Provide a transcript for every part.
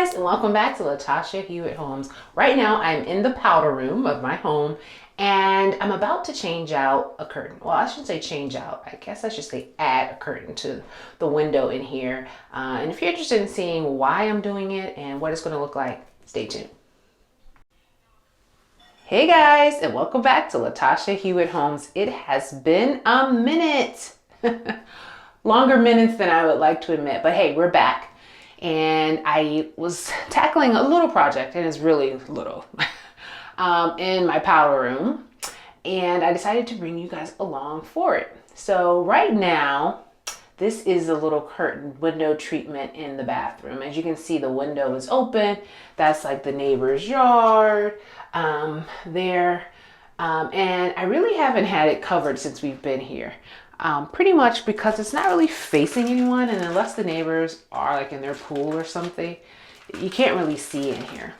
guys, and welcome back to Latasha Hewitt Homes. Right now, I'm in the powder room of my home, and I'm about to change out a curtain. Well, I shouldn't say change out. I guess I should say add a curtain to the window in here. And if you're interested in seeing why I'm doing it and what it's going to look like, stay tuned. Hey guys, and welcome back to Latasha Hewitt Homes. It has been a minute. Longer minutes than I would like to admit, but hey, we're back. And I was tackling a little project, and it's really little, in my powder room. And I decided to bring you guys along for it. So right now, this is a little curtain window treatment in the bathroom. As you can see, the window is open. That's like the neighbor's yard there. And I really haven't had it covered since we've been here. Pretty much because it's not really facing anyone, and unless the neighbors are like in their pool or something, you can't really see in here.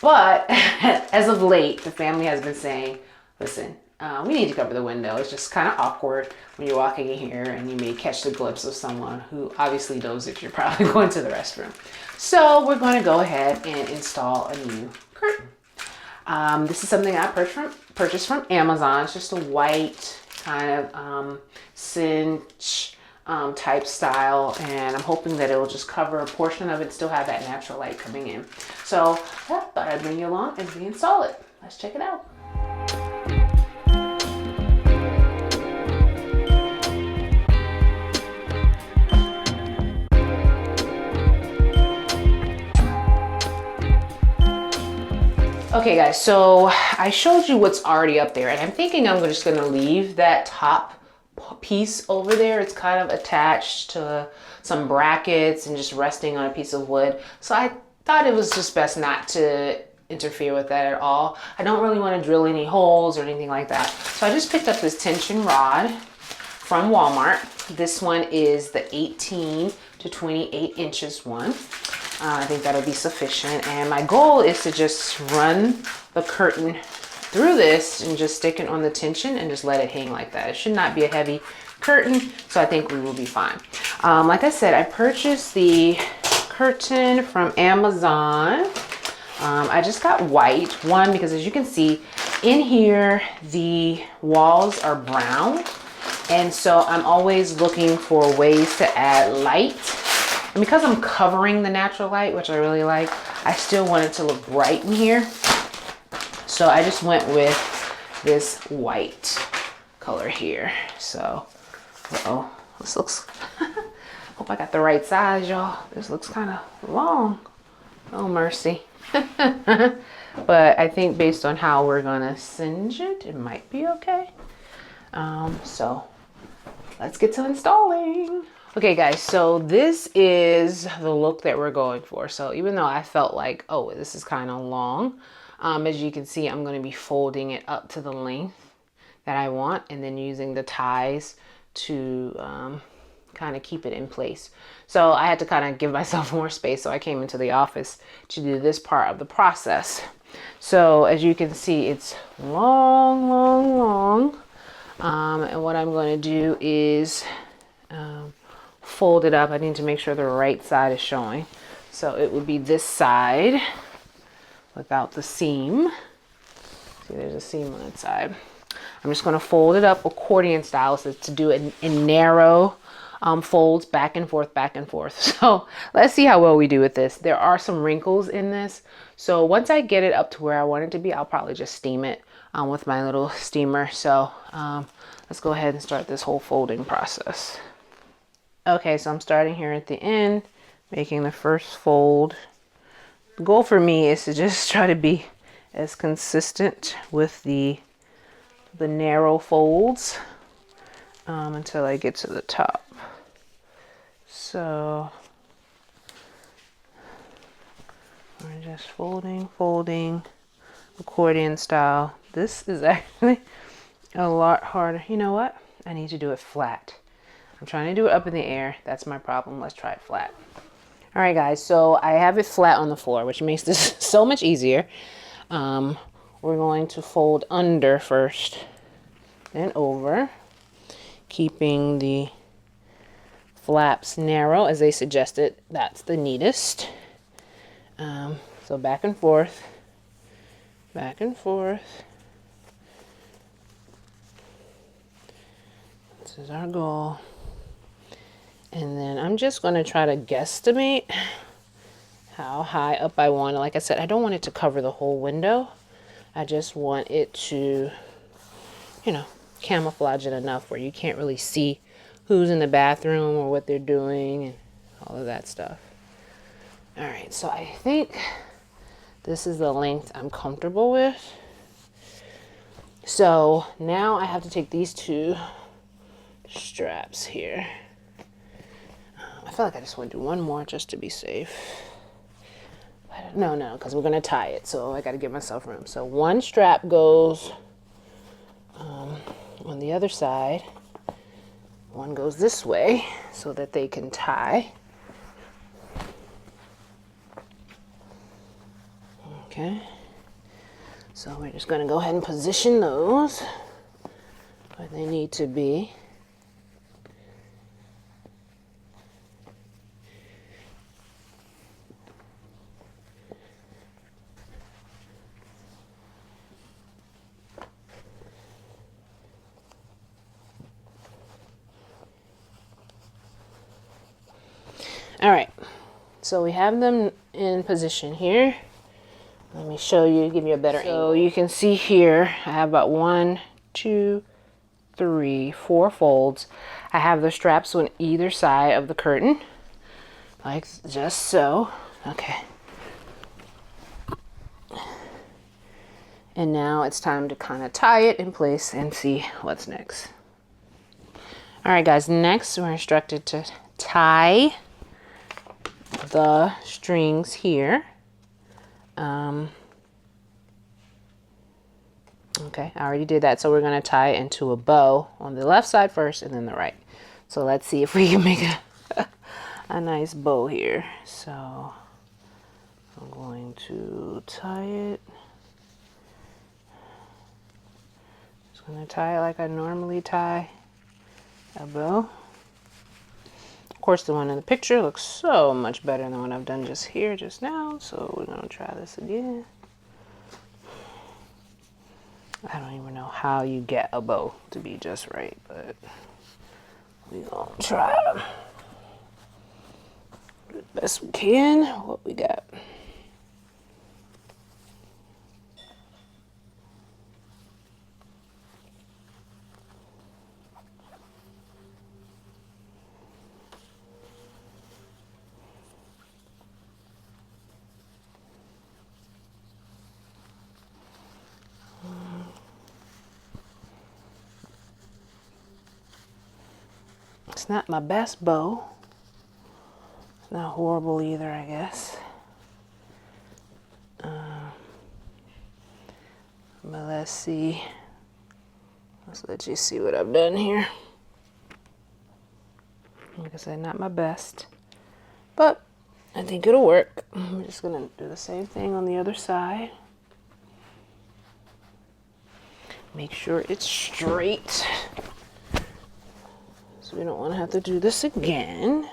But as of late, the family has been saying, listen, we need to cover the window. It's just kind of awkward when you're walking in here and you may catch the glimpse of someone who obviously knows that you're probably going to the restroom. So we're going to go ahead and install a new curtain. This is something I purchased from Amazon. It's just a white kind of cinch type style, and I'm hoping that it will just cover a portion of it, still have that natural light coming in. So yeah, thought I'd bring you along as we install it. Let's check it out. Okay guys, so I showed you what's already up there, and I'm thinking I'm just gonna leave that top piece over there. It's kind of attached to some brackets and just resting on a piece of wood. So I thought it was just best not to interfere with that at all. I don't really want to drill any holes or anything like that. So I just picked up this tension rod from Walmart. This one is the 18 to 28 inches one. I think that'll be sufficient. And my goal is to just run the curtain through this and just stick it on the tension and just let it hang like that. It should not be a heavy curtain, so I think we will be fine. Like I said, I purchased the curtain from Amazon. I just got white, one, because as you can see in here, the walls are brown. And so I'm always looking for ways to add light. And because I'm covering the natural light, which I really like, I still want it to look bright in here. So I just went with this white color here. So, this looks, hope I got the right size, y'all. This looks kind of long. Oh, mercy. But I think based on how we're gonna singe it, it might be okay. So let's get to installing. Okay guys, so this is the look that we're going for. So even though I felt like, oh, this is kind of long, as you can see, I'm going to be folding it up to the length that I want and then using the ties to kind of keep it in place. So I had to kind of give myself more space, so I came into the office to do this part of the process. So as you can see, it's long, long, long. And what I'm going to do is fold it up. I need to make sure the right side is showing. So it would be this side without the seam. See, there's a seam on that side. I'm just going to fold it up accordion style, so to do it in narrow folds back and forth, back and forth. So let's see how well we do with this. There are some wrinkles in this. So once I get it up to where I want it to be, I'll probably just steam it with my little steamer. So let's go ahead and start this whole folding process. Okay, so I'm starting here at the end, making the first fold. The goal for me is to just try to be as consistent with the narrow folds until I get to the top. So we're just folding, accordion style. This is actually a lot harder. You know what? I need to do it flat. I'm trying to do it up in the air. That's my problem. Let's try it flat. All right, guys. So I have it flat on the floor, which makes this so much easier. We're going to fold under first, then over, keeping the flaps narrow as they suggested. That's the neatest. So back and forth, back and forth. This is our goal. And then I'm just going to try to guesstimate how high up I want it. Like I said, I don't want it to cover the whole window. I just want it to, you know, camouflage it enough where you can't really see who's in the bathroom or what they're doing and all of that stuff. All right, so I think this is the length I'm comfortable with. So now I have to take these two straps here. I feel like I just want to do one more just to be safe. No, because we're going to tie it, so I got to give myself room. So one strap goes on the other side. One goes this way so that they can tie. Okay. So we're just going to go ahead and position those where they need to be. All right, so we have them in position here. Let me show you, give you a better angle. So you can see here, I have about 1, 2, 3, 4 folds. I have the straps on either side of the curtain, like just so. Okay. And now it's time to kind of tie it in place and see what's next. All right, guys, next we're instructed to tie the strings here. Okay, I already did that, so we're going to tie it into a bow on the left side first and then the right. So let's see if we can make a nice bow here. So I'm going to tie it. Just going to tie it like I normally tie a bow. Of course, the one in the picture looks so much better than what I've done just here, just now. So we're going to try this again. I don't even know how you get a bow to be just right, but we're going to try to do the best we can, what we got. It's not my best bow. It's not horrible either, I guess. But let's see. Let's let you see what I've done here. Like I said, not my best, but I think it'll work. I'm just gonna do the same thing on the other side. Make sure it's straight. So we don't want to have to do this again.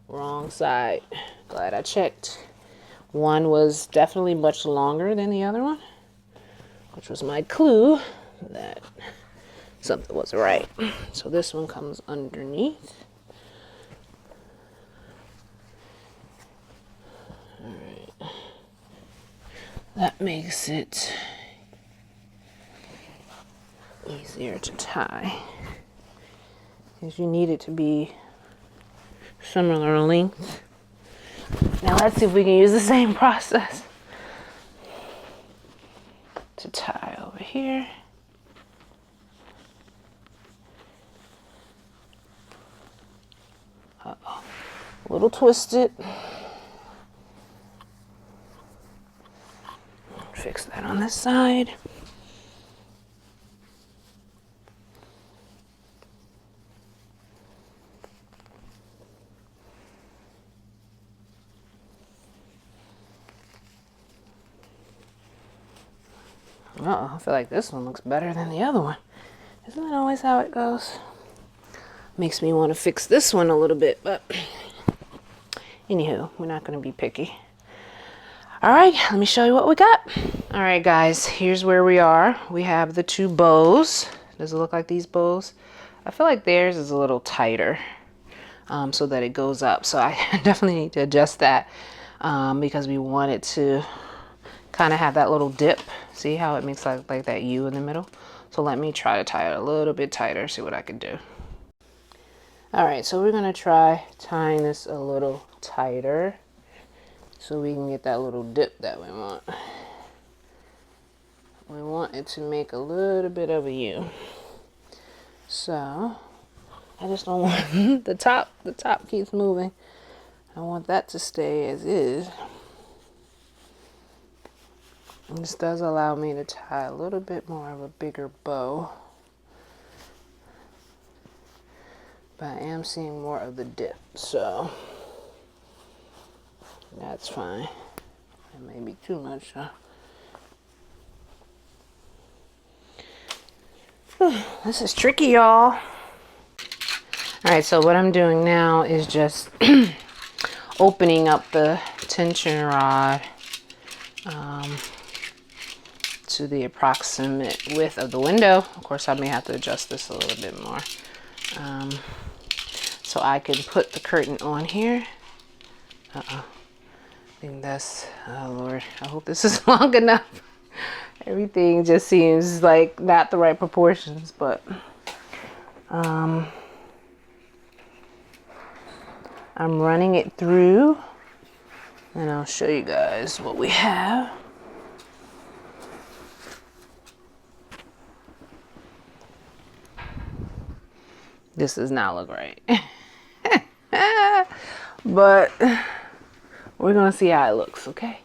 Wrong side. Glad I checked. One was definitely much longer than the other one, which was my clue that something wasn't right. So this one comes underneath. All right. That makes it easier to tie, because you need it to be similar length. Now let's see if we can use the same process to tie over here. Uh-oh, a little twisted. Fix that on this side. I feel like this one looks better than the other one. Isn't that always how it goes? Makes me want to fix this one a little bit, but anywho, we're not going to be picky. All right, let me show you what we got. All right, guys, here's where we are. We have the two bows. Does it look like these bows? I feel like theirs is a little tighter so that it goes up. So I definitely need to adjust that because we want it to kind of have that little dip. See how it makes like that U in the middle? So let me try to tie it a little bit tighter, see what I can do. All right, so we're gonna try tying this a little tighter so we can get that little dip that we want. We want it to make a little bit of a U. So I just don't want the top keeps moving. I want that to stay as is. And this does allow me to tie a little bit more of a bigger bow. But I am seeing more of the dip, so that's fine. It may be too much, huh? This is tricky, y'all. All right, so what I'm doing now is just opening up the tension rod to the approximate width of the window. Of course, I may have to adjust this a little bit more. So I can put the curtain on here. I think that's, oh Lord, I hope this is long enough. Everything just seems like not the right proportions, but I'm running it through and I'll show you guys what we have. This does not look right. But we're gonna see how it looks, okay?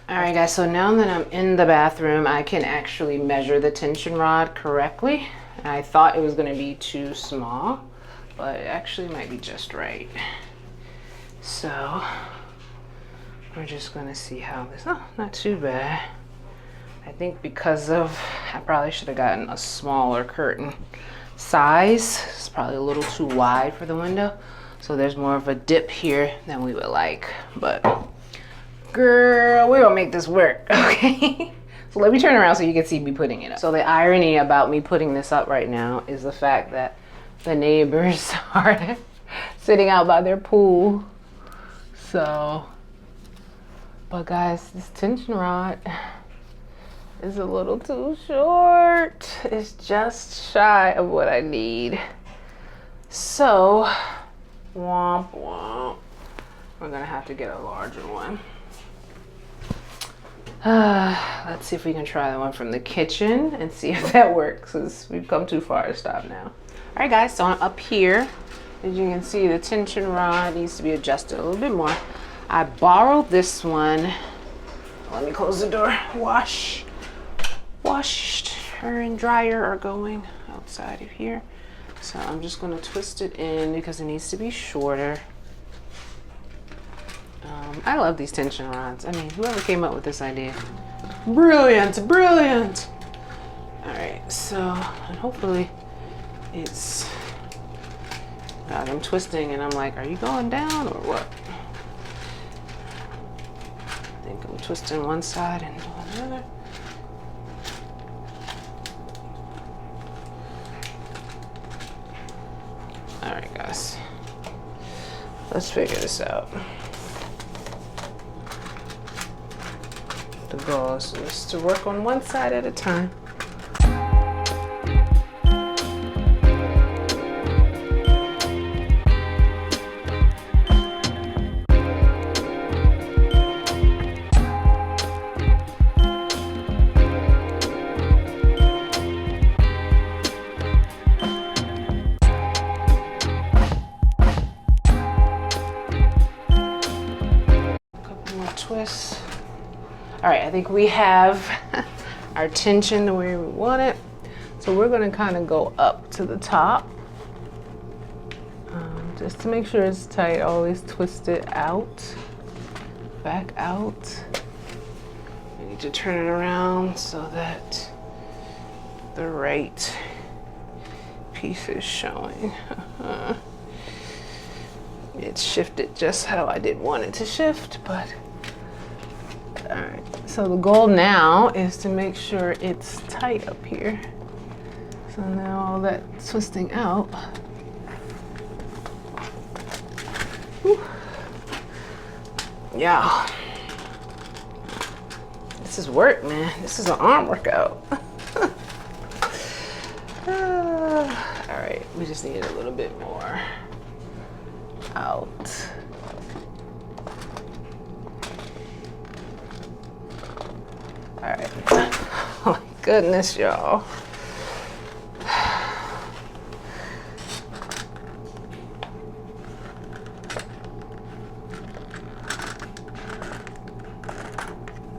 All right, guys, so now that I'm in the bathroom, I can actually measure the tension rod correctly. I thought it was gonna be too small, but it actually might be just right. So we're just gonna see how this, oh, not too bad. I think because of, I probably should have gotten a smaller curtain size. It's probably a little too wide for the window. So there's more of a dip here than we would like, but girl, we're gonna make this work, okay? So let me turn around so you can see me putting it up. So the irony about me putting this up right now is the fact that the neighbors are sitting out by their pool. So, but guys, this tension rod is a little too short. It's just shy of what I need. So, womp womp. We're gonna have to get a larger one. Let's see if we can try the one from the kitchen and see if that works, because we've come too far to stop now. All right, guys, so I'm up here. As you can see, the tension rod needs to be adjusted a little bit more. I borrowed this one. Let me close the door. Washer and dryer are going outside of here. So I'm just gonna twist it in because it needs to be shorter. I love these tension rods. I mean, whoever came up with this idea, brilliant, brilliant. All right, so, and hopefully it's, God, I'm twisting and I'm like, are you going down or what? I think I'm twisting one side and doing the other. All right, guys, let's figure this out. The goal is just to work on one side at a time. Couple more twists. All right, I think we have our tension the way we want it. So we're gonna kind of go up to the top. Just to make sure it's tight, always twist it out, back out. Maybe need to turn it around so that the right piece is showing. It's shifted just how I did want it to shift, but all right. So the goal now is to make sure it's tight up here. So now all that twisting out. Whew. Yeah. This is work, man. This is an arm workout. All right, we just need a little bit more out. All right. Oh my goodness, y'all.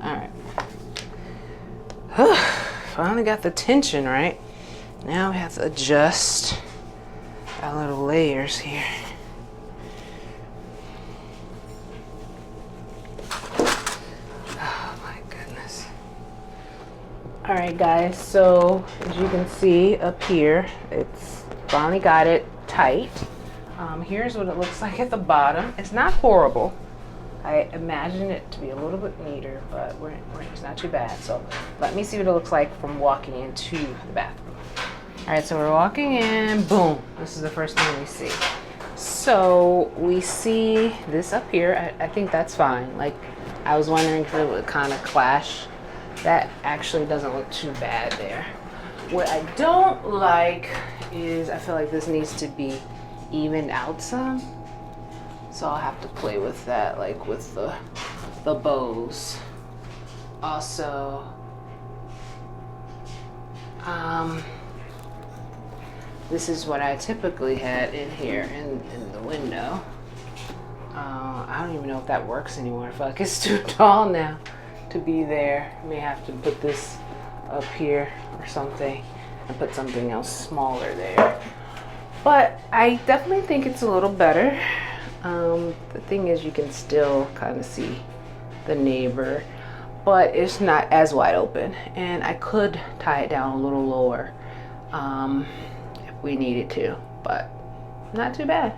All right. Finally got the tension right. Now we have to adjust our little layers here. Oh my goodness. All right, guys, so as you can see up here, it's finally got it tight. Here's what it looks like at the bottom. It's not horrible. I imagine it to be a little bit neater, but it's not too bad. So let me see what it looks like from walking into the bathroom. All right, so we're walking in, boom. This is the first thing we see. So we see this up here. I think that's fine. Like, I was wondering if it would kind of clash. That actually doesn't look too bad there. What I don't like is I feel like this needs to be evened out some. So I'll have to play with that, like with the bows. Also, this is what I typically had in here in the window. I don't even know if that works anymore. I feel like it's too tall now to be there. I may have to put this up here or something and put something else smaller there. But I definitely think it's a little better. The thing is, you can still kind of see the neighbor, but it's not as wide open, and I could tie it down a little lower if we needed to, but not too bad.